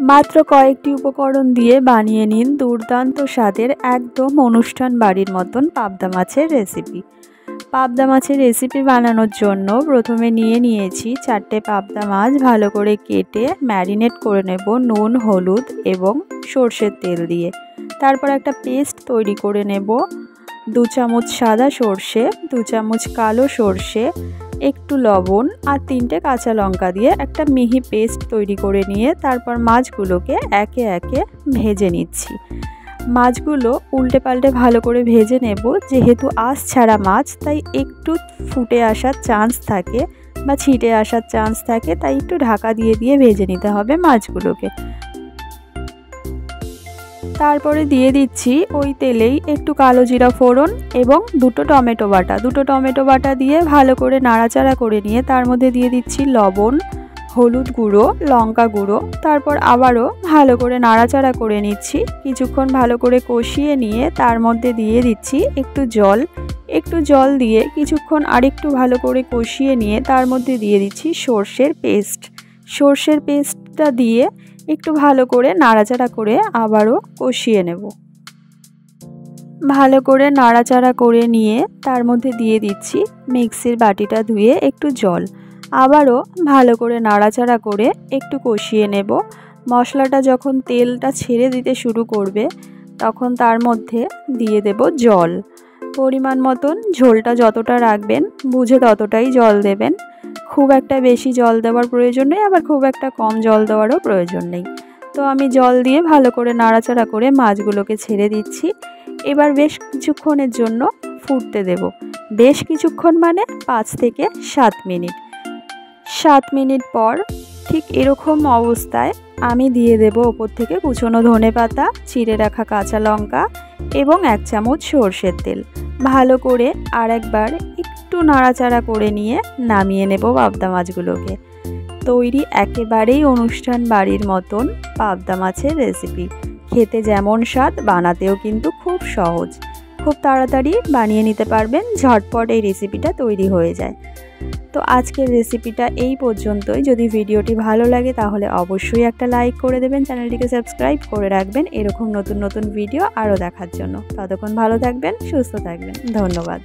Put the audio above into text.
মাত্র কয়েকটি উপকরণ দিয়ে বানিয়ে নিন দুর্দান্ত স্বাদের একদম অনুষ্ঠান বাড়ির মতন পাবদা মাছের রেসিপি। পাবদা মাছের রেসিপি বানানোর জন্য প্রথমে নিয়েছি 4টে পাবদা মাছ ভালো করে কেটে ম্যারিনেট করে নেব নুন, হলুদ এবং সর্ষের তেল দিয়ে। তারপর একটা পেস্ট তৈরি করে নেব। 2 চামচ সাদা সর্ষে, 2 চামচ কালো সর্ষে, একটু লবণ আর 3টে কাঁচা লঙ্কা দিয়ে একটা মিহি পেস্ট তৈরি করে নিয়ে তারপর মাছগুলোকে একে একে ভেজে নিচ্ছি। মাছগুলো উল্টে পাল্টে ভালো করে ভেজে নেব। যেহেতু আঁশ ছাড়া মাছ তাই একটু ফুটে আসার চান্স থাকে বা ছিটে আসার চান্স থাকে, তাই একটু ঢাকা দিয়ে ভেজে নিতে হবে মাছগুলোকে। তারপরে দিয়ে দিচ্ছি ওই তেলেই একটু কালো জিরা ফোড়ন এবং 2টো টমেটো বাটা দিয়ে ভালো করে নাড়াচাড়া করে নিয়ে তার মধ্যে দিয়ে দিচ্ছি লবণ, হলুদ গুঁড়ো, লঙ্কা গুঁড়ো। তারপর আবারও ভালো করে নাড়াচাড়া করে নিচ্ছি। কিছুক্ষণ ভালো করে কষিয়ে নিয়ে তার মধ্যে দিয়ে দিচ্ছি একটু জল দিয়ে কিছুক্ষণ আরেকটু ভালো করে কষিয়ে নিয়ে তার মধ্যে দিয়ে দিচ্ছি সর্ষের পেস্টটা দিয়ে একটু ভালো করে নাড়াচাড়া করে আবারও কষিয়ে নেব। ভালো করে নাড়াচাড়া করে নিয়ে তার মধ্যে দিয়ে দিচ্ছি মিক্সির বাটিটা ধুয়ে একটু জল। আবারও ভালো করে নাড়াচাড়া করে একটু কষিয়ে নেব। মশলাটা যখন তেলটা ছেড়ে দিতে শুরু করবে তখন তার মধ্যে দিয়ে দেব জল। পরিমাণ মতন ঝোলটা যতটা রাখবেন বুঝে ততটাই জল দেবেন। খুব একটা বেশি জল দেওয়ার প্রয়োজন নেই, আবার খুব একটা কম জল দেওয়ারও প্রয়োজন নেই। তো আমি জল দিয়ে ভালো করে নাড়াচাড়া করে মাছগুলোকে ছেড়ে দিচ্ছি। এবার বেশ কিছুক্ষণের জন্য ফুটতে দেব। বেশ কিছুক্ষণ মানে 5 থেকে 7 মিনিট। 7 মিনিট পর ঠিক এরকম অবস্থায় আমি দিয়ে দেব ওপর থেকে কুচনো ধনেপাতা, চিড়ে রাখা কাঁচা লঙ্কা এবং 1 চামচ সর্ষের তেল। ভালো করে আরেকবার একটু নাড়াচাড়া করে নিয়ে নামিয়ে নেব পাবদা মাছগুলোকে। তৈরি একেবারেই অনুষ্ঠান বাড়ির মতন পাবদা মাছের রেসিপি। খেতে যেমন স্বাদ, বানাতেও কিন্তু খুব সহজ। খুব তাড়াতাড়ি বানিয়ে নিতে পারবেন, ঝটপট এই রেসিপিটা তৈরি হয়ে যায়। তো আজকের রেসিপিটা এই পর্যন্তই। যদি ভিডিওটি ভালো লাগে তাহলে অবশ্যই একটা লাইক করে দেবেন, চ্যানেলটিকে সাবস্ক্রাইব করে রাখবেন এরকম নতুন ভিডিও আরও দেখার জন্য। ততক্ষণ ভালো থাকবেন, সুস্থ থাকবেন। ধন্যবাদ।